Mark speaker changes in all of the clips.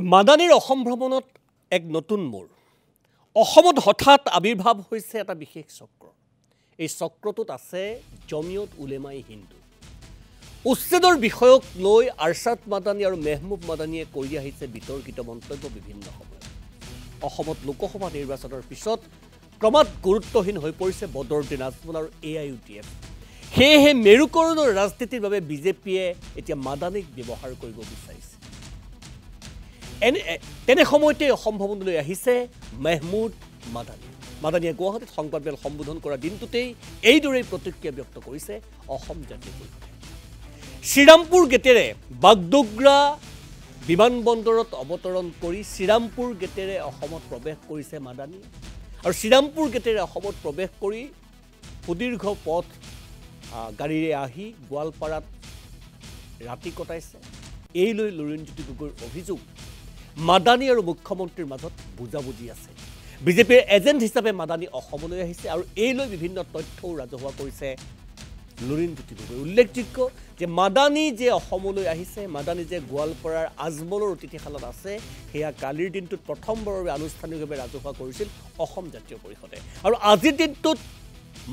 Speaker 1: মাদানীৰ অসম ভ্ৰমণত এক নতুন মোৰ অসমত হঠাৎ আবিৰ্ভাৱ হৈছে এটা বিশেষ চক্ৰ। এই চক্ৰটোত আছে জমিয়ত উলেমাই হিন্দু। উচ্ছেদৰ বিষয়ক লৈ আৰছাদ মাদানী আৰু মেহমুদ মাদানীয়ে কৰি আহিছে বিতৰ্কিত মন্তব্য বিভিন্ন সময়ত। অসমত লোকসভা নিৰ্বাচনৰ পিছত ক্ৰমাৎ গুৰুত্বহীন হৈ পৰিছে বদৰুদ্দিন আজমল আৰু AIUDF। সেয়েহে মেৰুকৰণৰ ৰাজনীতিৰ বাবে বিজেপিয়ে এতিয়া মাদানীক ব্যৱহাৰ কৰিব বিচাৰিছে। তেনে সময়তে অসম ভ্ৰমণলৈ আহিছে মেহমুদ মাদানী। মাদানীয়ে গুৱাহাটীত সংবাদমেল সম্বোধন কৰা দিনটোতেই এইদৰেই প্ৰতিক্ৰিয়া ব্যক্ত কৰিছে অসম জাতীয় পৰিষদে। শ্ৰীৰামপুৰ গেটেৰে বাগডোগৰা বিমানবন্দৰত অৱতৰণ কৰি শ্ৰীৰামপুৰ গেটেৰে অসমত প্ৰৱেশ কৰিছে মাদানী আৰু শ্ৰীৰামপুৰ গেটেৰে অসমত প্ৰৱেশ কৰি সুদীৰ্ঘ পথ গাড়ীৰে আহি গোৱালপাৰাত ৰাতি কটাইছে। এই লৈ লুৰিণজ্যোতি গগৈৰ অভিযোগ মাদানী আৰু মুখ্যমন্ত্ৰীৰ মাজত বুজাবুজি আছে। বিজেপিৰ এজেণ্ট হিচাপে মাদানী অসমলৈ আহিছে আৰু এই লৈ বিভিন্ন তথ্যও ৰাজহুৱা কৰিছে লুৰিণজ্যোতি গগৈ। উল্লেখযোগ্য যে মাদানী যে অসমলৈ আহিছে, মাদানী যে গোৱালপাৰাৰ আজমলৰ অতিথিশালাত আছে, সেয়া কালিৰ দিনটোত প্ৰথমবাৰৰ বাবে আনুষ্ঠানিকভাৱে ৰাজহুৱা কৰিছিল অসম জাতীয় পৰিষদে। আৰু আজিৰ দিনটোত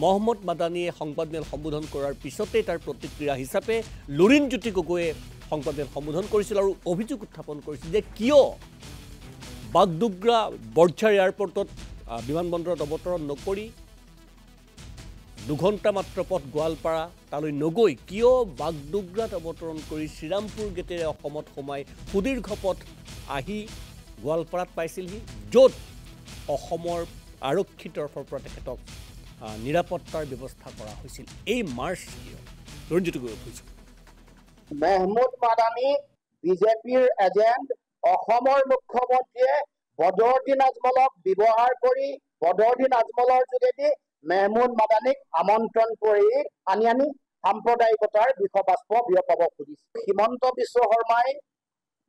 Speaker 1: মহম্মদ মাদানীয়ে সংবাদমেল সম্বোধন কৰাৰ পিছতেই তাৰ প্ৰতিক্ৰিয়া হিচাপে লুৰিণজ্যোতি গগৈয়ে সংবাদমেল সম্বোধন কৰিছিল আৰু অভিযোগ উত্থাপন কৰিছিল যে কিয় বাগডোগৰা বৰঝাৰ এয়াৰপৰ্টত বিমানবন্দৰত অৱতৰণ নকৰি 2 ঘণ্টা মাত্ৰ পথ গোৱালপাৰা তালৈ নগৈ কিয় বাগডোগৰাত অৱতৰণ কৰি শ্ৰীৰামপুৰ গেটেৰে অসমত সোমাই সুদীৰ্ঘ পথ আহি গোৱালপাৰাত পাইছিলহি, য'ত অসমৰ আৰক্ষীৰ তৰফৰ পৰা তেখেতক নিৰাপত্তাৰ ব্যৱস্থা কৰা হৈছিল। এই মাৰ্চ কিয়? লুৰিণজ্যোতি গগৈৰ অভিযোগ।
Speaker 2: মেহমুদ মাদানী বিজেপিৰ এজেণ্ট। অসমৰ মুখ্যমন্ত্ৰীয়ে বদৰুদ্দিন আজমলক ব্যৱহাৰ কৰি বদৰুদ্দিন আজমলৰ যোগেদি মেহমুদ মাদানীক আমন্ত্ৰণ কৰি আনি সাম্প্ৰদায়িকতাৰ বিষবাষ্প বিয়পাব খুজিছে। হিমন্ত বিশ্ব শৰ্মাই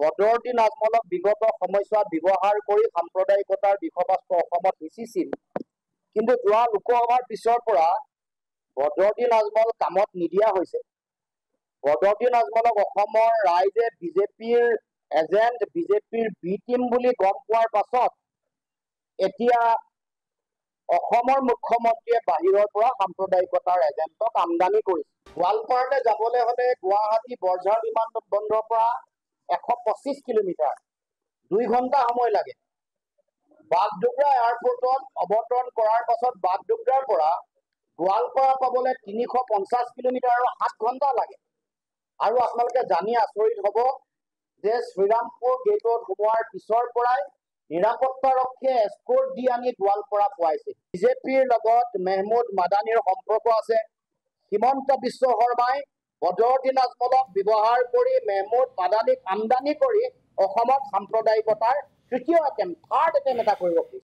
Speaker 2: বদৰুদ্দিন আজমলক বিগত সময়ছোৱাত ব্যৱহাৰ কৰি সাম্প্ৰদায়িকতাৰ বিষবাষ্প অসমত সিঁচিছিল। কিন্তু যোৱা লোকসভাৰ পিছৰ পৰা বদৰুদ্দিন আজমল কামত নিদিয়া হৈছে। বদৰুদ্দিন আজমলক অসমৰ ৰাইজে বিজেপিৰ এজেণ্ট, বিজেপিৰ বি টিম বুলি গম পোৱাৰ পাছত এতিয়া অসমৰ মুখ্যমন্ত্ৰীয়ে বাহিৰৰ পৰা সাম্প্ৰদায়িকতাৰ এজেণ্টক আমদানি কৰিছে। গোৱালপাৰালৈ যাবলৈ হ'লে গুৱাহাটী বৰঝাৰ বিমানবন্দৰৰ পৰা 125 কিলোমিটাৰ, 2 ঘণ্টা সময় লাগে। বাগডোগৰা এয়াৰপৰ্টত অৱতৰণ কৰাৰ পাছত বাগডোগৰাৰ পৰা গোৱালপাৰা পাবলৈ 350 কিলোমিটাৰ আৰু 7 ঘণ্টা লাগে। আৰু আপোনালোকে জানি আচৰিত হ'ব যে শ্ৰীৰামপুৰ গেটত সোমোৱাৰ পিছৰ পৰাই নিৰাপত্তাৰক্ষীয়ে এস্কৰ্ট দি আনি গোৱালপাৰা পোৱাইছে। বিজেপিৰ লগত মেহমুদ মাদানীৰ সম্পৰ্ক আছে। হিমন্ত বিশ্ব শৰ্মাই বদৰুদ্দিন আজমলক ব্যৱহাৰ কৰি মেহমুদ মাদানীক আমদানি কৰি অসমত সাম্প্ৰদায়িকতাৰ থাৰ্ড এটেম্প এটা কৰিব খুজিছে।